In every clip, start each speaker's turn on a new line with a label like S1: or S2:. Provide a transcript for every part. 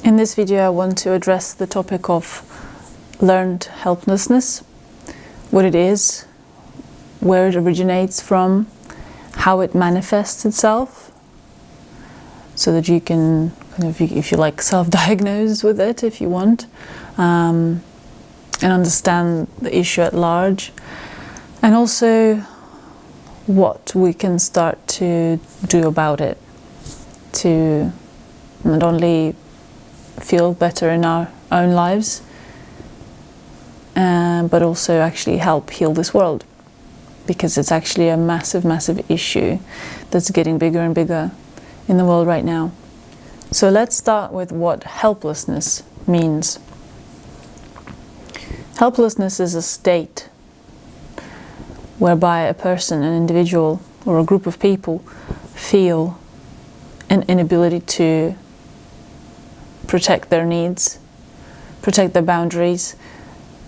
S1: In this video I want to address the topic of learned helplessness, what it is, where it originates from, how it manifests itself, so that you can kind of, if you like, self-diagnose with it if you want, and understand the issue at large, and also what we can start to do about it to not only feel better in our own lives, but also actually help heal this world, because it's actually a massive, massive issue that's getting bigger and bigger in the world right now. So let's start with what helplessness means. Helplessness is a state whereby a person, an individual, or a group of people feel an inability to protect their needs, protect their boundaries,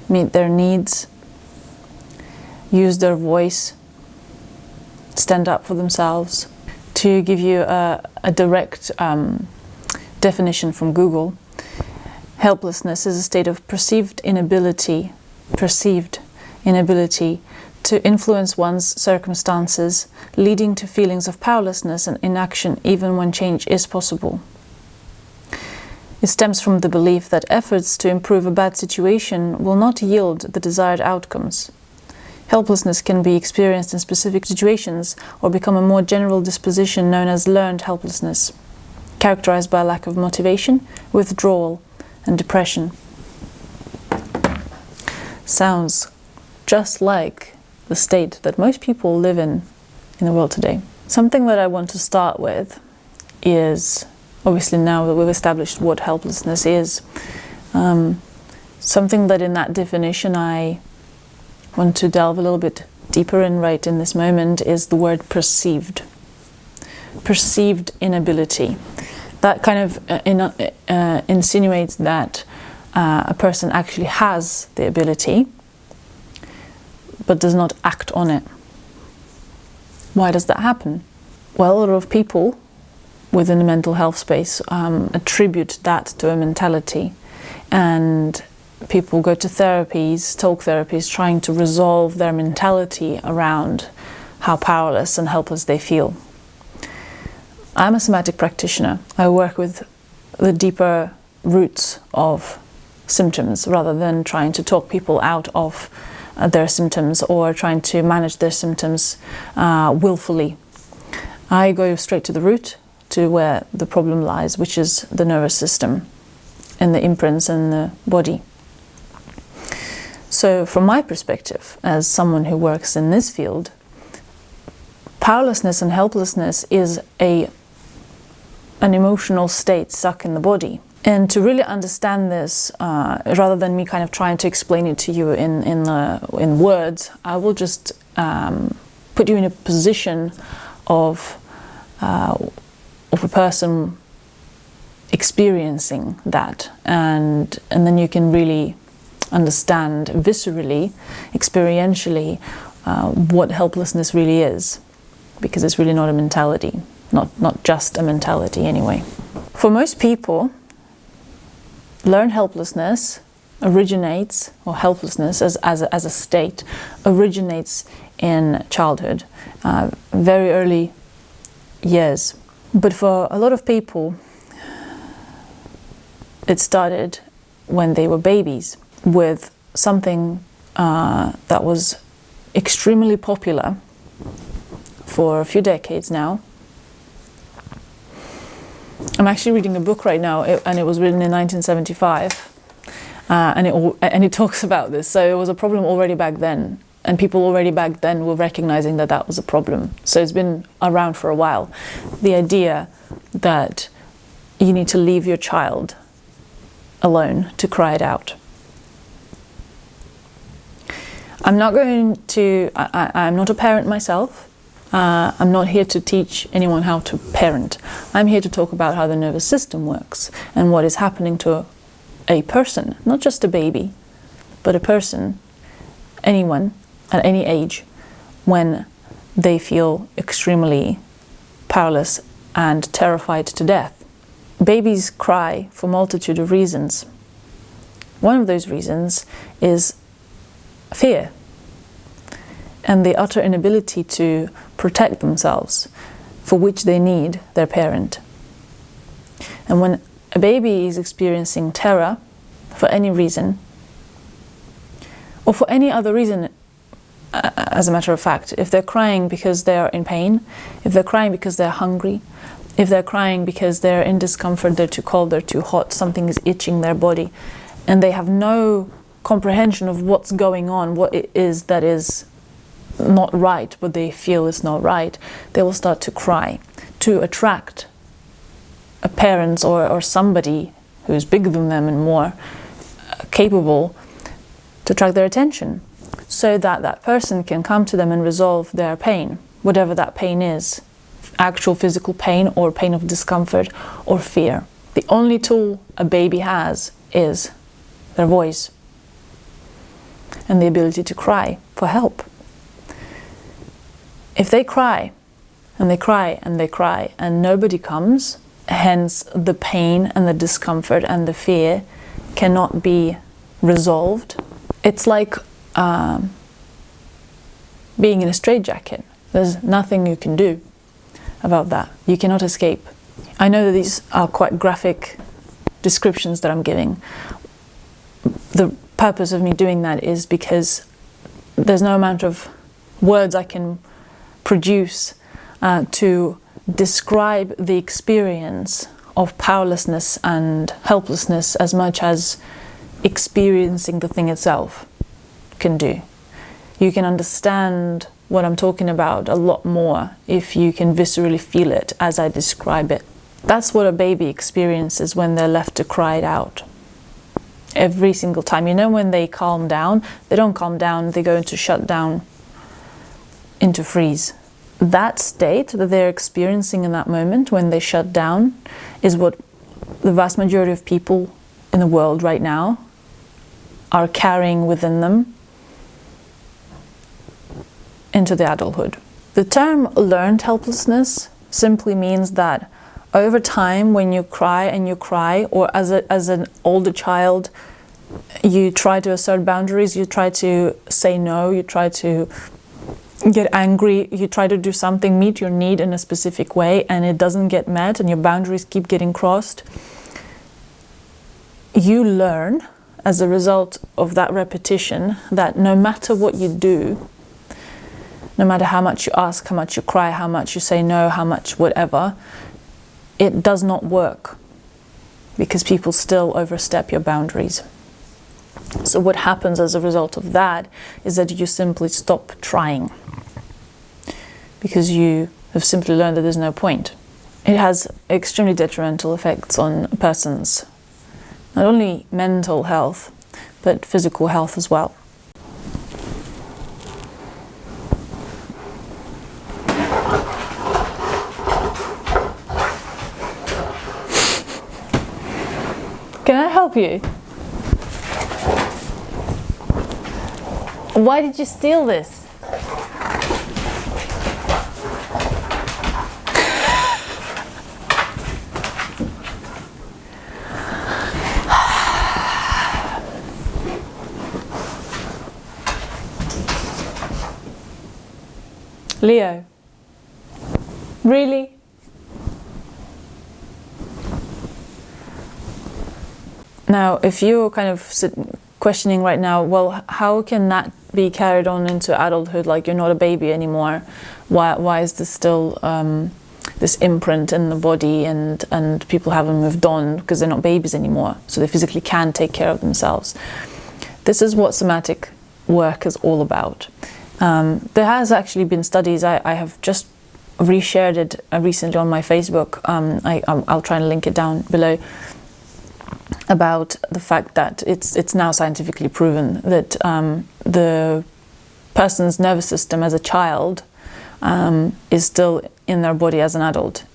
S1: meet their needs, use their voice, stand up for themselves. To give you a direct definition from Google, helplessness is a state of perceived inability to influence one's circumstances, leading to feelings of powerlessness and inaction even when change is possible. It stems from the belief that efforts to improve a bad situation will not yield the desired outcomes. Helplessness can be experienced in specific situations or become a more general disposition known as learned helplessness, characterized by a lack of motivation, withdrawal, and depression. Sounds just like the state that most people live in the world today. Something that I want to start with is, obviously now that we've established what helplessness is, something that in that definition I want to delve a little bit deeper in right in this moment is the word perceived. Perceived inability. That kind of insinuates that a person actually has the ability but does not act on it. Why does that happen? Well, a lot of people within the mental health space attribute that to a mentality, and people go to therapies, talk therapies, trying to resolve their mentality around how powerless and helpless they feel. I'm a somatic practitioner. I work with the deeper roots of symptoms rather than trying to talk people out of their symptoms or trying to manage their symptoms willfully. I go straight to the root, to where the problem lies, which is the nervous system and the imprints in the body. So from my perspective, as someone who works in this field, powerlessness and helplessness is an emotional state stuck in the body. And to really understand this, rather than me kind of trying to explain it to you in words, I will just put you in a position of a person experiencing that, and then you can really understand viscerally, experientially, what helplessness really is, because it's really not a mentality, not just a mentality anyway. For most people, learned helplessness originates, or helplessness as a state, originates in childhood, very early years. But for a lot of people, it started when they were babies, with something that was extremely popular for a few decades now. I'm actually reading a book right now, and it was written in 1975, and it talks about this. So it was a problem already back then, and people already back then were recognizing that that was a problem. So it's been around for a while. The idea that you need to leave your child alone to cry it out. I'm not a parent myself. I'm not here to teach anyone how to parent. I'm here to talk about how the nervous system works and what is happening to a person, not just a baby, but a person, anyone at any age, when they feel extremely powerless and terrified to death. Babies cry for a multitude of reasons. One of those reasons is fear and the utter inability to protect themselves, for which they need their parent. And when a baby is experiencing terror for any reason, or for any other reason, as a matter of fact, if they're crying because they're in pain, if they're crying because they're hungry, if they're crying because they're in discomfort, they're too cold, they're too hot, something is itching their body, and they have no comprehension of what's going on, what it is that is not right, what they feel is not right, they will start to cry to attract a parent or somebody who's bigger than them and more capable to attract their attention, so that that person can come to them and resolve their pain, whatever that pain is, actual physical pain or pain of discomfort or fear. The only tool a baby has is their voice and the ability to cry for help. If they cry, and they cry, and they cry, and nobody comes, hence the pain and the discomfort and the fear cannot be resolved. It's like being in a straitjacket. There's nothing you can do about that. You cannot escape. I know that these are quite graphic descriptions that I'm giving. The purpose of me doing that is because there's no amount of words I can produce to describe the experience of powerlessness and helplessness as much as experiencing the thing itself can do. You can understand what I'm talking about a lot more if you can viscerally feel it as I describe it. That's what a baby experiences when they're left to cry it out. Every single time. You know, when they calm down, they don't calm down, they go into shutdown, into freeze. That state that they're experiencing in that moment when they shut down is what the vast majority of people in the world right now are carrying within them into the adulthood. The term learned helplessness simply means that over time, when you cry and you cry, or as an older child, you try to assert boundaries, you try to say no, you try to get angry, you try to do something, meet your need in a specific way, and it doesn't get met and your boundaries keep getting crossed. You learn as a result of that repetition that no matter what you do, no matter how much you ask, how much you cry, how much you say no, how much whatever, it does not work because people still overstep your boundaries. So what happens as a result of that is that you simply stop trying because you have simply learned that there's no point. It has extremely detrimental effects on a person's not only mental health but physical health as well. Can I help you? Why did you steal this? Leo, really? Now, if you're kind of questioning right now, well, how can that be carried on into adulthood? Like, you're not a baby anymore. Why is this still this imprint in the body, and people haven't moved on because they're not babies anymore, so they physically can take care of themselves? This is what somatic work is all about. There has actually been studies. I have just reshared it recently on my Facebook. I'll try and link it down below, about the fact that it's now scientifically proven that the person's nervous system as a child is still in their body as an adult.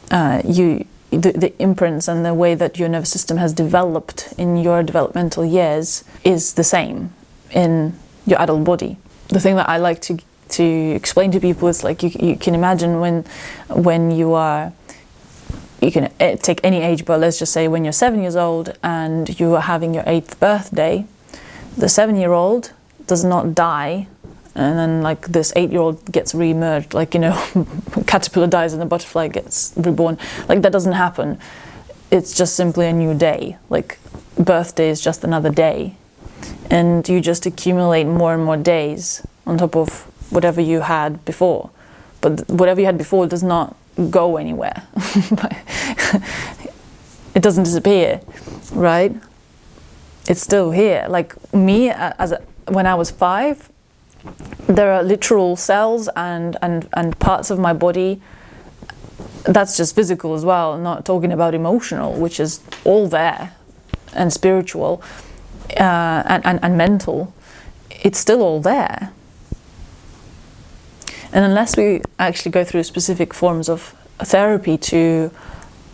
S1: The imprints and the way that your nervous system has developed in your developmental years is the same in your adult body. The thing that I like to explain to people is, like, you can imagine when you are you can take any age, but let's just say when you're 7 years old and you are having your 8th birthday, the 7-year-old does not die and then like this 8-year-old gets re-emerged, like, you know, caterpillar dies and the butterfly gets reborn. Like, that doesn't happen. It's just simply a new day. Like, birthday is just another day, and you just accumulate more and more days on top of whatever you had before. But whatever you had before does not go anywhere. It doesn't disappear, right? It's still here. Like me, when I was 5, there are literal cells and parts of my body. That's just physical as well, not talking about emotional, which is all there, and spiritual, and mental. It's still all there. And unless we actually go through specific forms of therapy to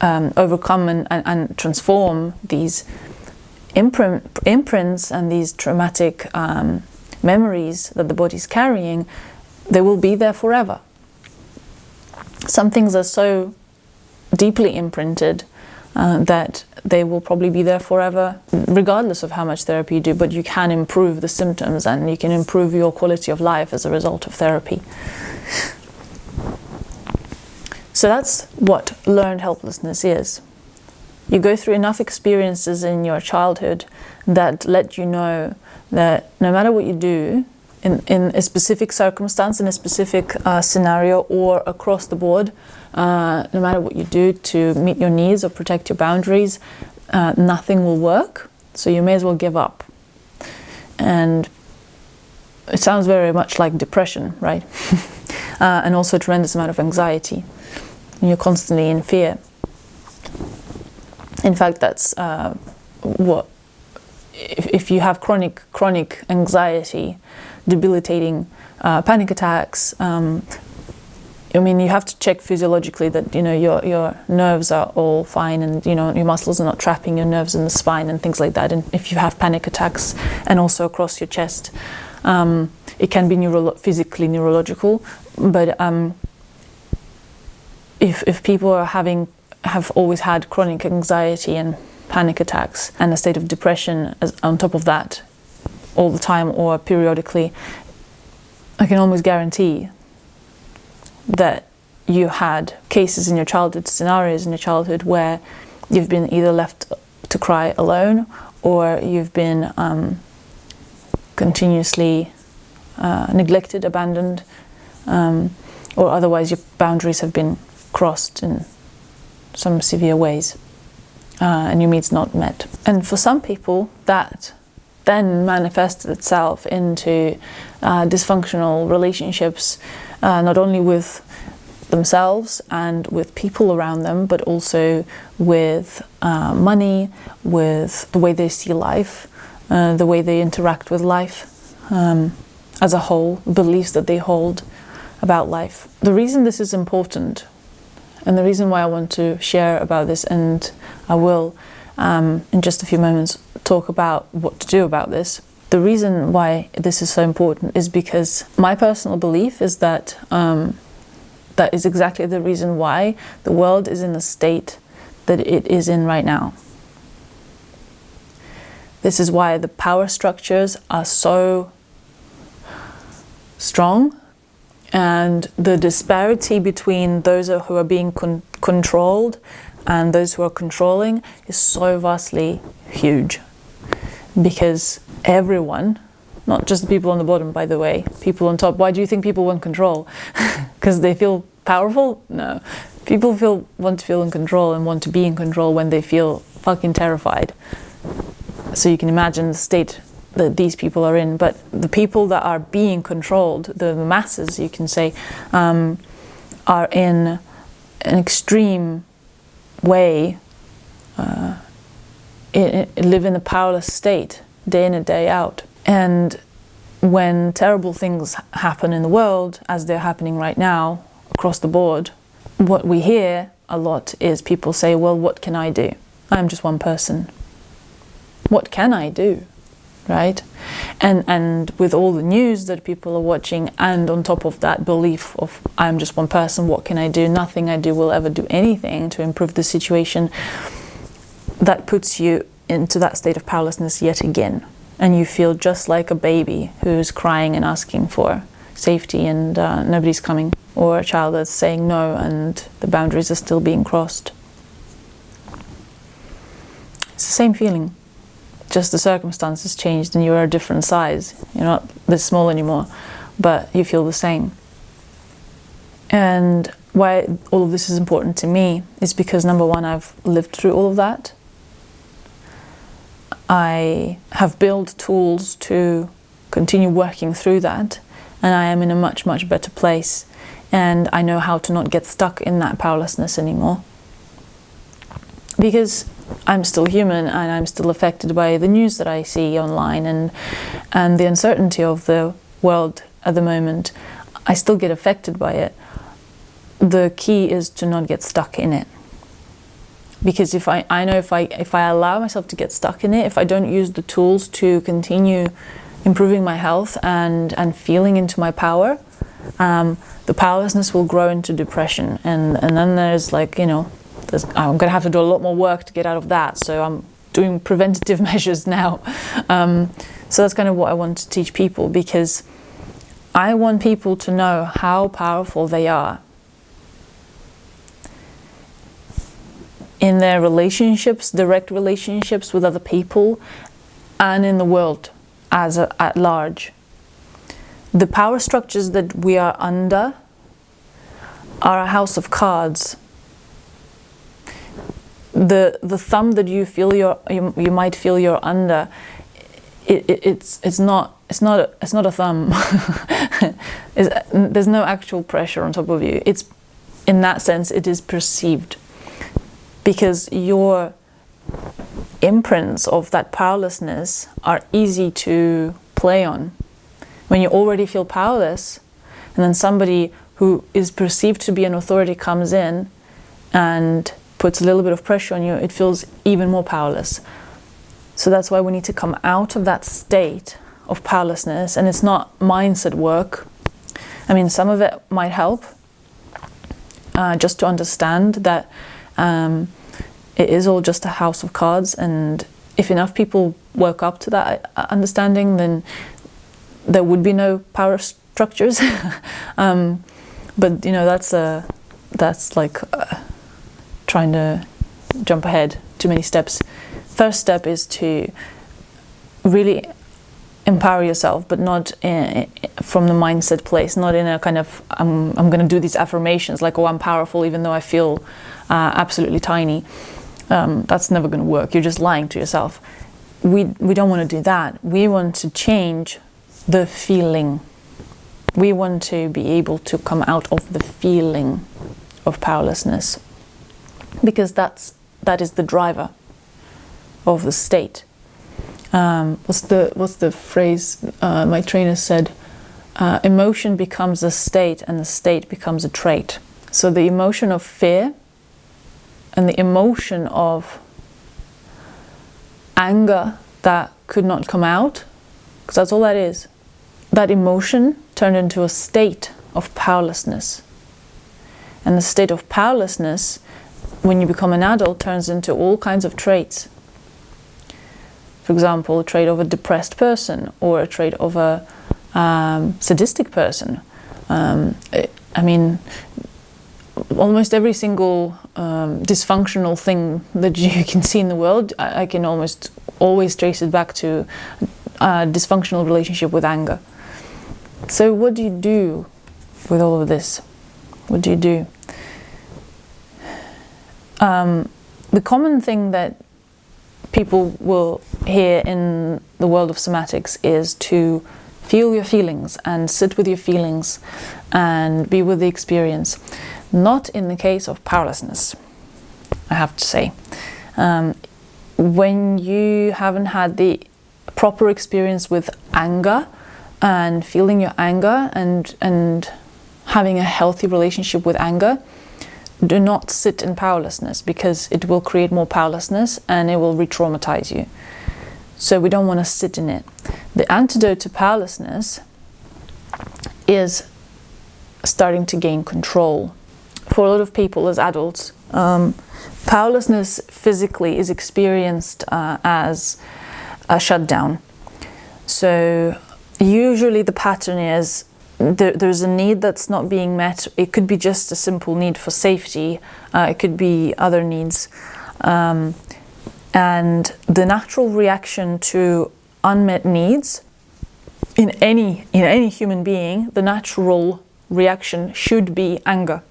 S1: overcome and transform these imprints and these traumatic memories that the body's carrying, they will be there forever. Some things are so deeply imprinted that they will probably be there forever, regardless of how much therapy you do, but you can improve the symptoms and you can improve your quality of life as a result of therapy. So that's what learned helplessness is. You go through enough experiences in your childhood that let you know that no matter what you do, in a specific circumstance, in a specific scenario, or across the board, no matter what you do to meet your needs or protect your boundaries, nothing will work, so you may as well give up. And it sounds very much like depression, right? And also a tremendous amount of anxiety. You're constantly in fear. In fact, that's what, if you have chronic anxiety, debilitating panic attacks, I mean, you have to check physiologically that, you know, your nerves are all fine, and, you know, your muscles are not trapping your nerves in the spine and things like that. And if you have panic attacks and also across your chest, it can be physically neurological. But if people have always had chronic anxiety and panic attacks and a state of depression on top of that all the time or periodically, I can almost guarantee that you had cases in your childhood, scenarios in your childhood where you've been either left to cry alone, or you've been continuously neglected, abandoned, or otherwise your boundaries have been crossed in some severe ways, and your needs not met. And for some people, that then manifested itself into dysfunctional relationships, not only with themselves and with people around them, but also with money, with the way they see life, the way they interact with life as a whole, beliefs that they hold about life. The reason this is important, and the reason why I want to share about this, and I will in just a few moments talk about what to do about this. The reason why this is so important is because my personal belief is that that is exactly the reason why the world is in the state that it is in right now. This is why the power structures are so strong, and the disparity between those who are being controlled and those who are controlling is so vastly huge. Because everyone, not just the people on the bottom, by the way, people on top. Why do you think people want control? Because they feel powerful? No. People want to feel in control and want to be in control when they feel fucking terrified. So you can imagine the state that these people are in. But the people that are being controlled, the masses, you can say, are in an extreme way, live in a powerless state, day in and day out. And when terrible things happen in the world, as they're happening right now, across the board, what we hear a lot is people say, well, what can I do? I'm just one person. What can I do? right? And with all the news that people are watching, and on top of that belief of I'm just one person, what can I do? Nothing I do will ever do anything to improve the situation. That puts you into that state of powerlessness yet again. And you feel just like a baby who's crying and asking for safety, and nobody's coming. Or a child that's saying no and the boundaries are still being crossed. It's the same feeling. Just the circumstances changed and you're a different size. You're not this small anymore, but you feel the same. And why all of this is important to me is because, number one, I've lived through all of that. I have built tools to continue working through that, and I am in a much, much better place. And I know how to not get stuck in that powerlessness anymore. Because I'm still human, and I'm still affected by the news that I see online and the uncertainty of the world at the moment. I still get affected by it. The key is to not get stuck in it. Because if I know if I allow myself to get stuck in it, if I don't use the tools to continue improving my health and feeling into my power, the powerlessness will grow into depression, and then there's like, you know, I'm going to have to do a lot more work to get out of that. So I'm doing preventative measures now. So that's kind of what I want to teach people, because I want people to know how powerful they are in their relationships, direct relationships with other people, and in the world at large. The power structures that we are under are a house of cards. The thumb that you feel you might feel you're under, it's not a thumb. There's no actual pressure on top of you. It's, in that sense, it is perceived, because your imprints of that powerlessness are easy to play on. When you already feel powerless, and then somebody who is perceived to be an authority comes in and puts a little bit of pressure on you, it feels even more powerless. So that's why we need to come out of that state of powerlessness. And it's not mindset work. I mean, some of it might help, just to understand that it is all just a house of cards, and if enough people woke up to that understanding, then there would be no power structures. But you know, that's like trying to jump ahead too many steps. First step is to really empower yourself, but not from the mindset place, not in a kind of I'm going to do these affirmations like, oh, I'm powerful even though I feel absolutely tiny. That's never going to work. You're just lying to yourself. We don't want to do that. We want to change the feeling. We want to be able to come out of the feeling of powerlessness, because that is the driver of the state. What's the phrase my trainer said? Emotion becomes a state, and the state becomes a trait. So the emotion of fear and the emotion of anger that could not come out, because that's all that is, that emotion turned into a state of powerlessness. And the state of powerlessness, when you become an adult, turns into all kinds of traits. For example, a trait of a depressed person, or a trait of a sadistic person. I mean, almost every single dysfunctional thing that you can see in the world, I can almost always trace it back to a dysfunctional relationship with anger. So what do you do with all of this? What do you do? The common thing that people will hear in the world of somatics is to feel your feelings and sit with your feelings and be with the experience. Not in the case of powerlessness, I have to say. When you haven't had the proper experience with anger and feeling your anger and having a healthy relationship with anger, do not sit in powerlessness, because it will create more powerlessness and it will re-traumatize you. So we don't want to sit in it. The antidote to powerlessness is starting to gain control. For a lot of people as adults, powerlessness physically is experienced as a shutdown. So usually the pattern is there's a need that's not being met. It could be just a simple need for safety. It could be other needs. And the natural reaction to unmet needs in any human being, the natural reaction should be anger.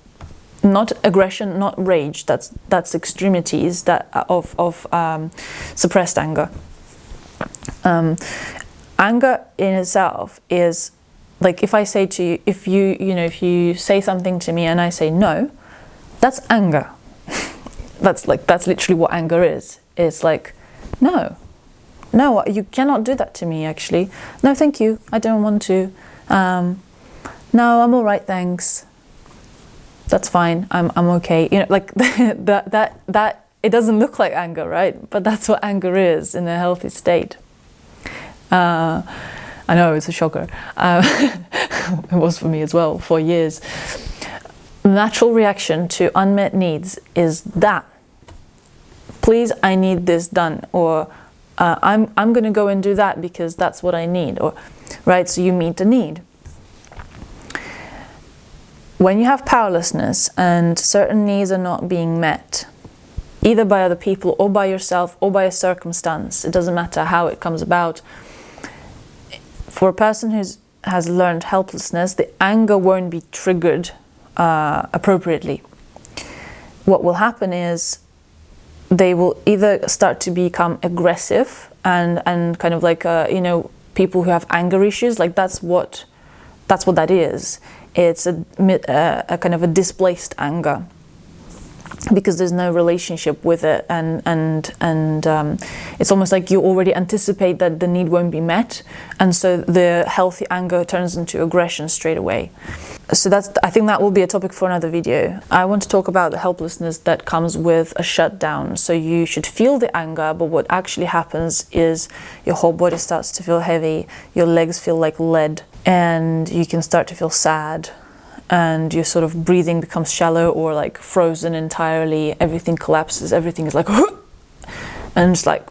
S1: Not aggression, not rage. That's extremities of suppressed anger. Anger in itself is like, if I say to you, if you say something to me and I say no, that's anger. that's literally what anger is. It's like, no, you cannot do that to me. Actually, no, thank you. I don't want to. No, I'm all right, thanks. That's fine. I'm okay. Like that. It doesn't look like anger, right? But that's what anger is in a healthy state. I know, it's a shocker. It was for me as well for years. Natural reaction to unmet needs is that. Please, I need this done, or I'm going to go and do that because that's what I need, or right. So you meet a need. When you have powerlessness and certain needs are not being met, either by other people or by yourself or by a circumstance, it doesn't matter how it comes about. For a person who has learned helplessness, the anger won't be triggered appropriately. What will happen is they will either start to become aggressive and kind of like people who have anger issues, like that's what that is. It's a kind of a displaced anger, because there's no relationship with it, and it's almost like you already anticipate that the need won't be met, and so the healthy anger turns into aggression straight away. So I think that will be a topic for another video. I want to talk about the helplessness that comes with a shutdown. So you should feel the anger, but what actually happens is your whole body starts to feel heavy, your legs feel like lead, and you can start to feel sad, and your sort of breathing becomes shallow or like frozen entirely. Everything collapses, everything is like and just like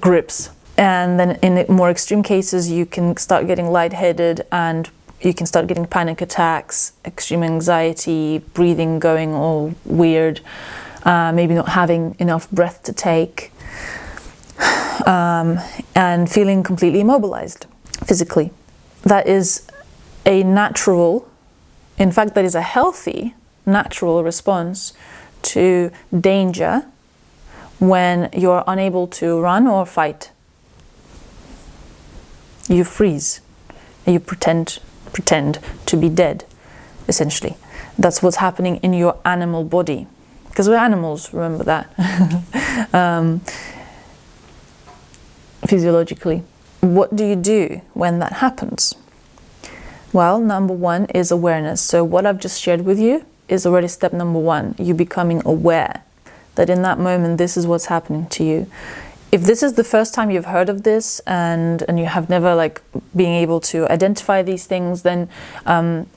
S1: grips. And then in more extreme cases, you can start getting lightheaded, and you can start getting panic attacks, extreme anxiety, breathing going all weird, maybe not having enough breath to take, and feeling completely immobilized physically. That is a natural, in fact, that is a healthy, natural response to danger when you're unable to run or fight. You freeze. You pretend to be dead, essentially. That's what's happening in your animal body. Because we're animals, remember that. Physiologically. What do you do when that happens? Well, number one is awareness. So what I've just shared with you is already step number one. You becoming aware that in that moment, this is what's happening to you. If this is the first time you've heard of this and you have never being able to identify these things, then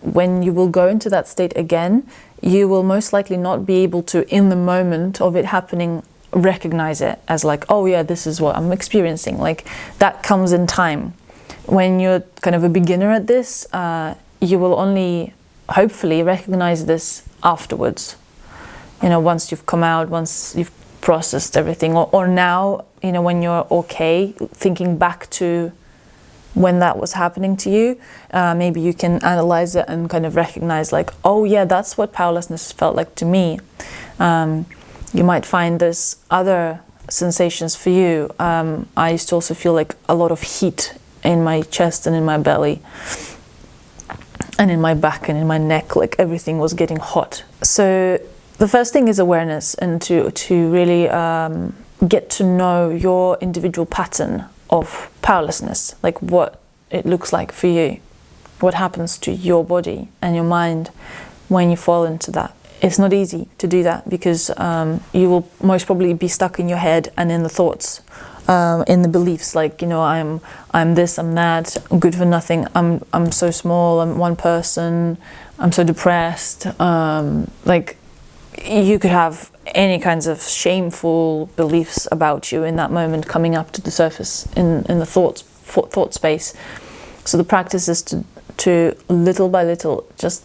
S1: when you will go into that state again, you will most likely not be able to, in the moment of it happening, recognize it as oh yeah, this is what I'm experiencing. That comes in time. When you're kind of a beginner at this, you will only hopefully recognize this afterwards. Once you've come out, once you've processed everything, or now, when you're okay, thinking back to when that was happening to you, maybe you can analyze it and kind of recognize oh yeah, that's what powerlessness felt like to me. You might find there's other sensations for you. I used to also feel a lot of heat in my chest and in my belly and in my back and in my neck, everything was getting hot. So the first thing is awareness, and to really get to know your individual pattern of powerlessness, what it looks like for you, what happens to your body and your mind when you fall into that. It's not easy to do that because you will most probably be stuck in your head and in the thoughts in the beliefs, like, you know, I'm this, I'm that, I'm good for nothing, I'm so small, I'm one person, I'm so depressed. Like, you could have any kinds of shameful beliefs about you in that moment coming up to the surface in the thought space. So the practice is to little by little, just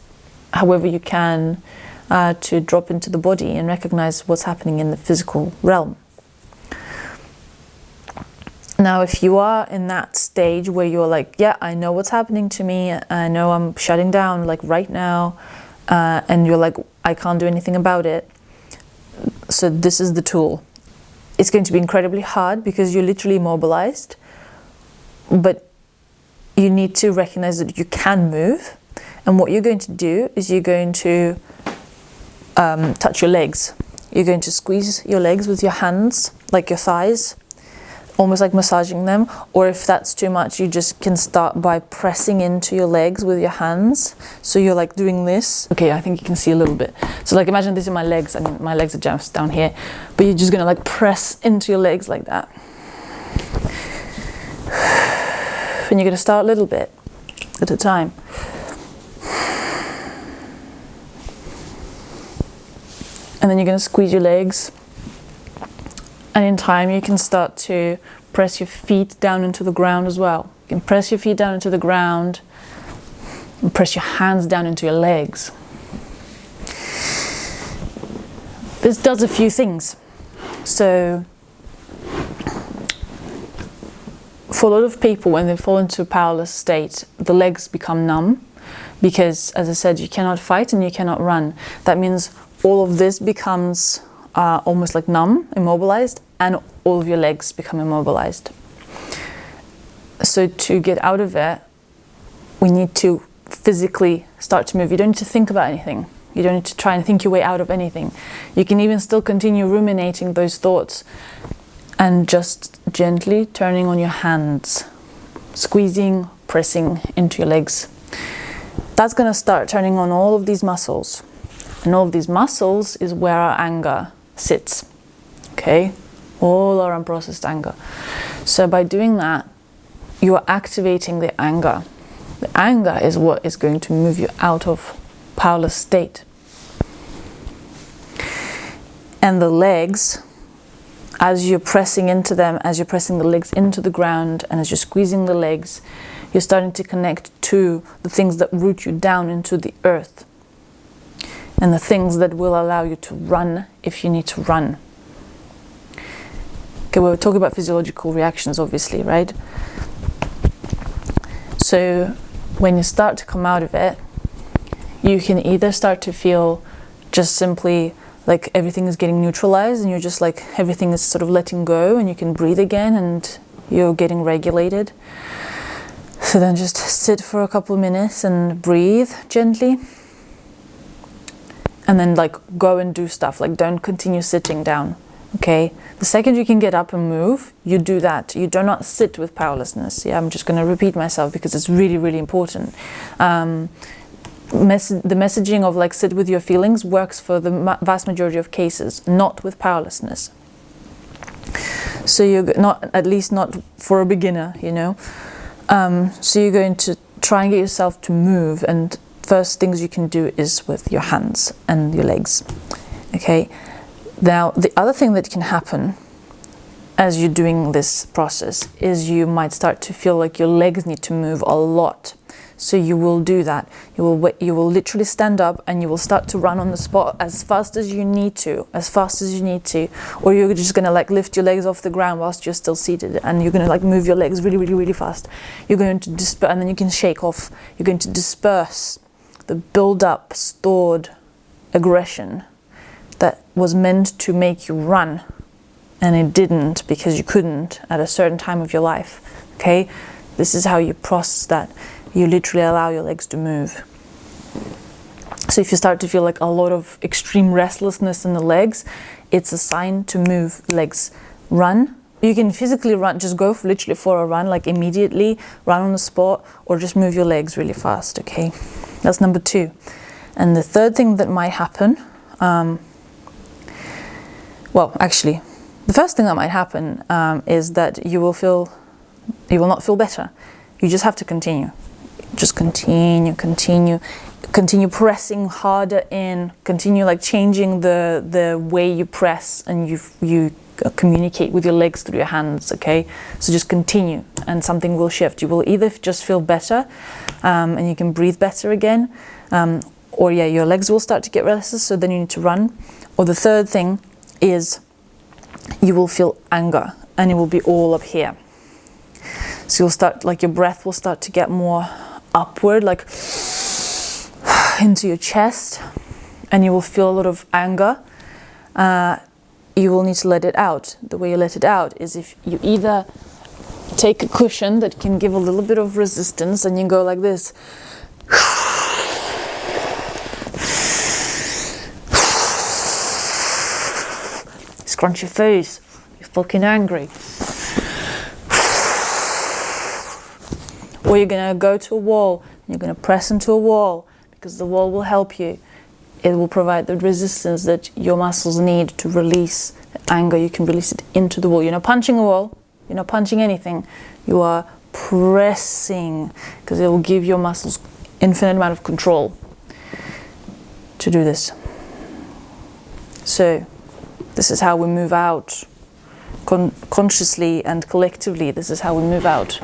S1: however you can, to drop into the body and recognize what's happening in the physical realm. Now, if you are in that stage where you're like, yeah, I know what's happening to me, I know I'm shutting down like right now, and you're like, I can't do anything about it. So this is the tool. It's going to be incredibly hard because you're literally immobilized, but you need to recognize that you can move. And what you're going to do is you're going to touch your legs. You're going to squeeze your legs with your hands, like your thighs, almost like massaging them. Or if that's too much, you just can start by pressing into your legs with your hands. So you're like doing this. Okay, I think you can see a little bit. So like imagine this in my legs. I mean, my legs are just down here, but you're just gonna like press into your legs like that. And you're gonna start a little bit at a time. And then you're going to squeeze your legs, and in time you can start to press your feet down into the ground as well. You can press your feet down into the ground and press your hands down into your legs. This does a few things. So for a lot of people, when they fall into a powerless state, the legs become numb because, as I said, you cannot fight and you cannot run. That means all of this becomes almost like numb, immobilized, and all of your legs become immobilized. So to get out of it, we need to physically start to move. You don't need to think about anything. You don't need to try and think your way out of anything. You can even still continue ruminating those thoughts and just gently turning on your hands, squeezing, pressing into your legs. That's going to start turning on all of these muscles. And all of these muscles is where our anger sits, okay? All our unprocessed anger. So by doing that, you are activating the anger. The anger is what is going to move you out of powerless state. And the legs, as you're pressing into them, as you're pressing the legs into the ground, and as you're squeezing the legs, you're starting to connect to the things that root you down into the earth. And the things that will allow you to run if you need to run. Okay, we're talking about physiological reactions, obviously, right? So when you start to come out of it, you can either start to feel just simply like everything is getting neutralized and you're just like everything is sort of letting go and you can breathe again and you're getting regulated. So then just sit for a couple of minutes and breathe gently. And then like go and do stuff, like don't continue sitting down, okay? The second you can get up and move, you do that. You do not sit with powerlessness. Yeah, I'm just going to repeat myself because it's really, really important. The messaging of like sit with your feelings works for the vast majority of cases, not with powerlessness. So you're not, at least not for a beginner, you know? So you're going to try and get yourself to move, and first things you can do is with your hands and your legs, okay? Now, the other thing that can happen as you're doing this process is you might start to feel like your legs need to move a lot. So you will do that. You will literally stand up and you will start to run on the spot as fast as you need to, or you're just gonna like lift your legs off the ground whilst you're still seated, and you're gonna like move your legs really, really, really fast. You're going to disperse, and then you can shake off. You're going to disperse the build-up, stored aggression that was meant to make you run, and it didn't because you couldn't at a certain time of your life, okay? This is how you process that. You literally allow your legs to move. So if you start to feel like a lot of extreme restlessness in the legs, it's a sign to move legs. Run. You can physically run, just go literally for a run, like immediately, run on the spot, or just move your legs really fast, okay? That's number 2. And the third thing that might happen, well, actually, the first thing that might happen is that you will not feel better. You just have to continue. Just continue pressing harder in, continue like changing the way you press and you communicate with your legs through your hands, okay? So just continue and something will shift. You will either just feel better and you can breathe better again, or yeah, your legs will start to get restless, so then you need to run. Or the third thing is you will feel anger and it will be all up here. So you'll start, like your breath will start to get more upward, like into your chest, and you will feel a lot of anger. You will need to let it out. The way you let it out is if you either take a cushion that can give a little bit of resistance and you go like this. Scrunch your face. You're fucking angry. Or you're going to go to a wall, and you're going to press into a wall, because the wall will help you. It will provide the resistance that your muscles need to release anger. You can release it into the wall. You're not punching a wall. You're not punching anything. You are pressing, because it will give your muscles infinite amount of control to do this. So this is how we move out consciously and collectively. This is how we move out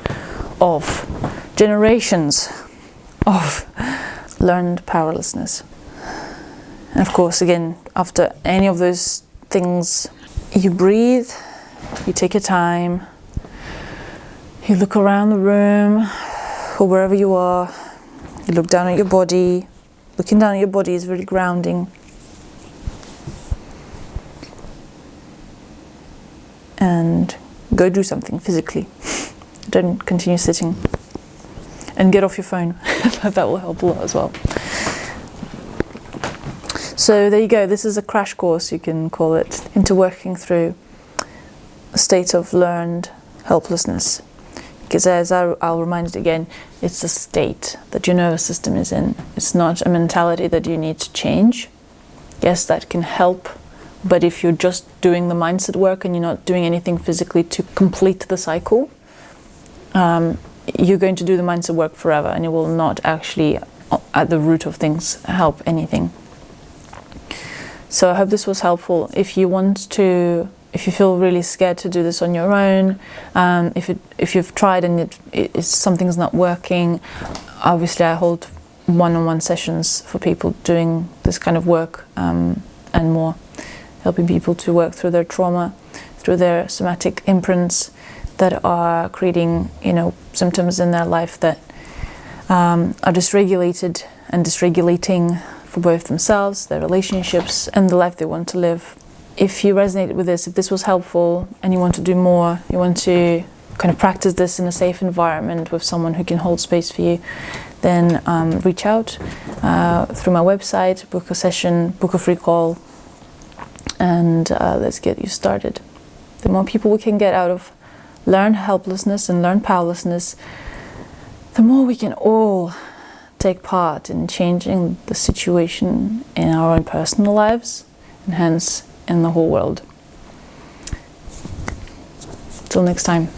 S1: of generations of learned powerlessness. And of course, again, after any of those things, you breathe, you take your time, you look around the room or wherever you are, you look down at your body. Looking down at your body is really grounding. And go do something physically. Don't continue sitting. And get off your phone. That will help a lot as well. So there you go. This is a crash course, you can call it, into working through a state of learned helplessness. Because as I'll remind it again, it's a state that your nervous system is in. It's not a mentality that you need to change. Yes, that can help. But if you're just doing the mindset work and you're not doing anything physically to complete the cycle, you're going to do the mindset work forever, and it will not actually, at the root of things, help anything. So I hope this was helpful. If you feel really scared to do this on your own, if you've tried and something's not working, obviously I hold one-on-one sessions for people doing this kind of work and more, helping people to work through their trauma, through their somatic imprints that are creating, symptoms in their life that are dysregulated and dysregulating for both themselves, their relationships, and the life they want to live. If you resonated with this, if this was helpful and you want to do more, you want to kind of practice this in a safe environment with someone who can hold space for you, then reach out through my website, book a session, book a free call, and let's get you started. The more people we can get out of learned helplessness and learned powerlessness, the more we can all take part in changing the situation in our own personal lives, and hence in the whole world. Till next time.